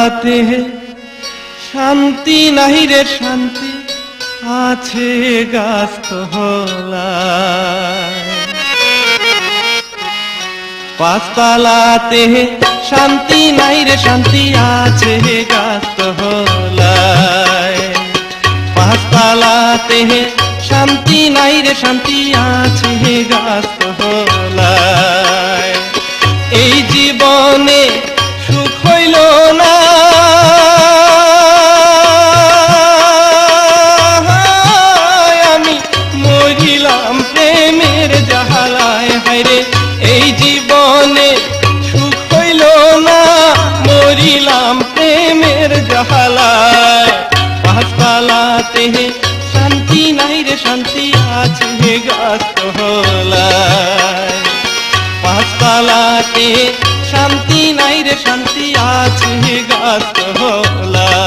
পাঁচতলাতে শান্তি নাহি রে শান্তি আছে গাছতলায়। পাঁচতলাতে শান্তি নাই রে শান্তি আছে গাছতলায়। পাঁচতলাতে শান্তি নাই রে শান্তি আছে গাছতলায়। এই জীবনে সুখ হইল না, আমি মরিলাম প্রেমের জাহালায়। হায়রে এই জীবনে সুখ হইল না, মরিলাম প্রেমের জাহালায়। পাঁচতলাতে শান্তি নাই রে শান্তি আছে গাছতলায়। পাঁচতলাতে শান্তি নাই রে শান্তি আছে গাছতলায়।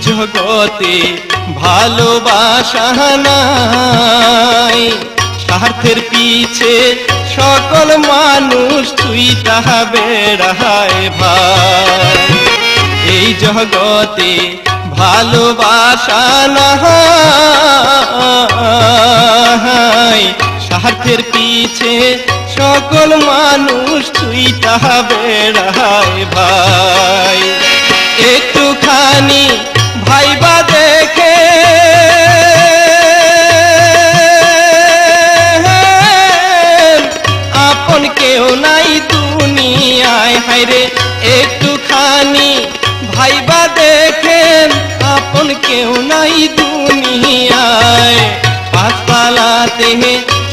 জগতে ভালোবাসা নাই, স্বার্থের পিছে সকল মানুষ ছুইটা বেড়ায় ভাই। এই জগতে ভালোবাসা নাই, স্বার্থের পিছে সকল মানুষ ছুইটা বেড়ায় ভাই। একটুখানি ভাইবা দেখে আপন কেউ নাই দুনিয়ায়। হায়রে একটুখানি ভাইবা দেখেন আপন কেউ নাই দুনিয়ায়। পাঁচতলাতে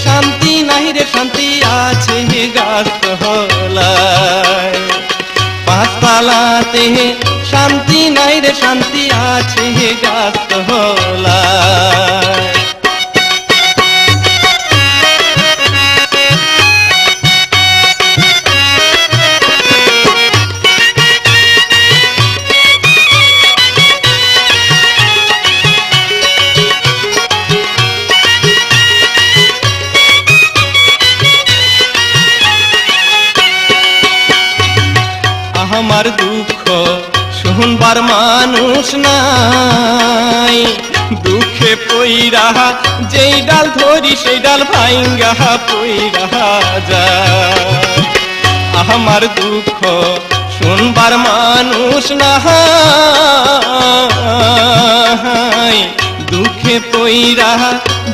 শান্তি নাই রে শান্তি আছে গাছতলায়। পাঁচতলাতে শান্তি নাই রে শান্তি আছে গাছতলায়। আমার দুঃখ শুনবার মানুষ নাই, দুঃখে পইরা যেই ডাল ধরি সেই ডাল ভাঙ্গা পইরা যায়। আমার দুঃখ শুনবার মানুষ নাই, দুঃখে পইরা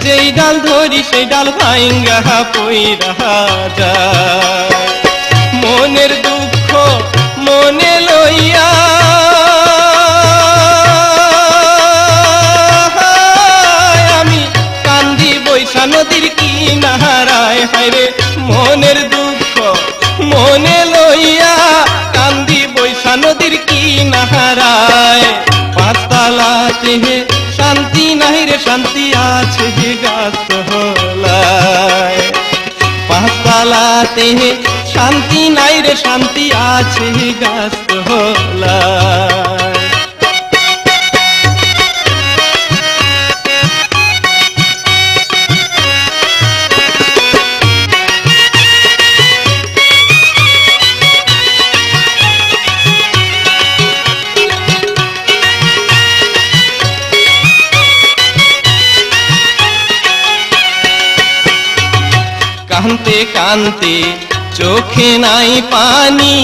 যেই ডাল ধরি সেই ডাল ভাঙ্গা পইরা যায়। মনের দুঃখ মনে লইয়া আমি কান্দি বৈশা নদীর কিনারায়। হায়রে মনের দুঃখ মনে লইয়া কান্দি বৈশা নদীর কিনারায়। পাঁচতলাতে শান্তি নাই রে শান্তি আছে গাছতলায়। পাঁচতলাতে শান্তি নাই রে শান্তি আছে গাছতলায়। কান্তে কান্তে চোখে নাই পানি,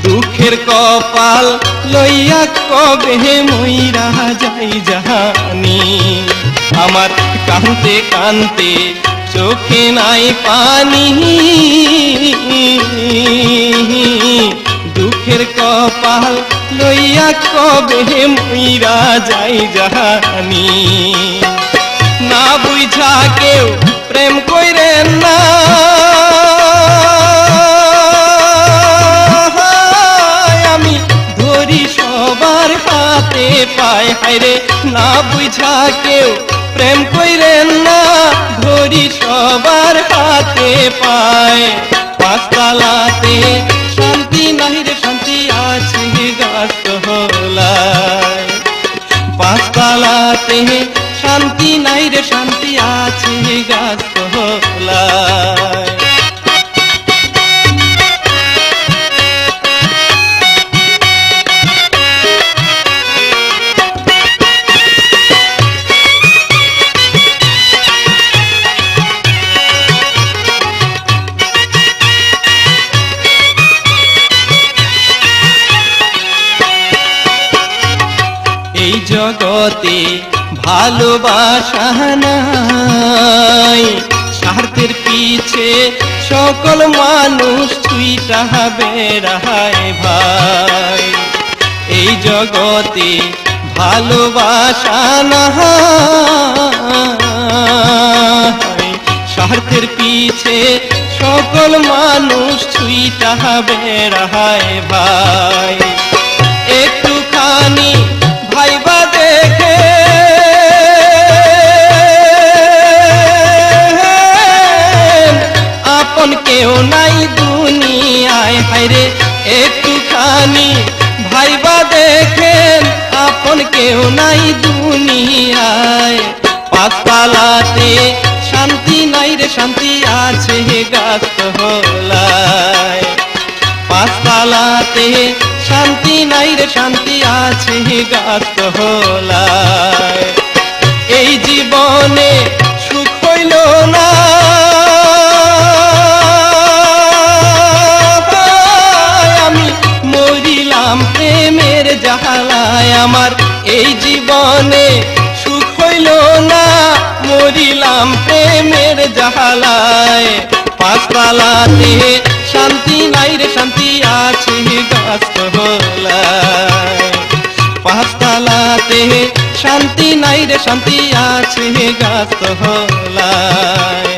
দুঃখের কপাল লইয়া কবে মইরা যাই জানি। আমার কান্তে কান্তে চোখে নাই পানি, দুঃখের কপাল লইয়া কবে মইরা যাই জানি। না বুঝা কেউ প্রেম কইরেন না, আমি ধরি সবার হাতে পায়। হায়রে না বুঝা কেউ প্রেম কই পায়। পাঁচতলাতে শান্তি নাই রে শান্তি আছে গাছতলায়। পাঁচতলাতে শান্তি নাই রে শান্তি আছে গাছতলায়। এই জগতে ভালোবাসা নাই, স্বার্থের পিছে সকল মানুষ ছুইটা বেড়ায় ভাই। এই জগতে ভালোবাসা নাই, স্বার্থের পিছে সকল মানুষ ছুইটা বেড়ায় ভাই। একটুখানি ভাইবা দেখে আপন কেউ নাই দুনিয়ায়। হায়রে একটুখানি ভাইবা দেখেন আপন কেউ নাই দুনিয়ায়। পাঁচতলাতে শান্তি নাই রে শান্তি আছে গাছতলায়। পাঁচতলাতে শান্তি নাই রে শান্তি আছে গাছতলায়। এই জীবনে সুখ হইল না, আমি মরিলাম প্রেমের জ্বালায়। আমার এই জীবনে সুখ হইল না, মরিলাম প্রেমের জ্বালায়। পাঁচতলাতে শান্তি নাই রে শান্তি আছে গাছতলায়। পাঁচতলাতে শান্তি নাই রে শান্তি আছে গাছতলায়।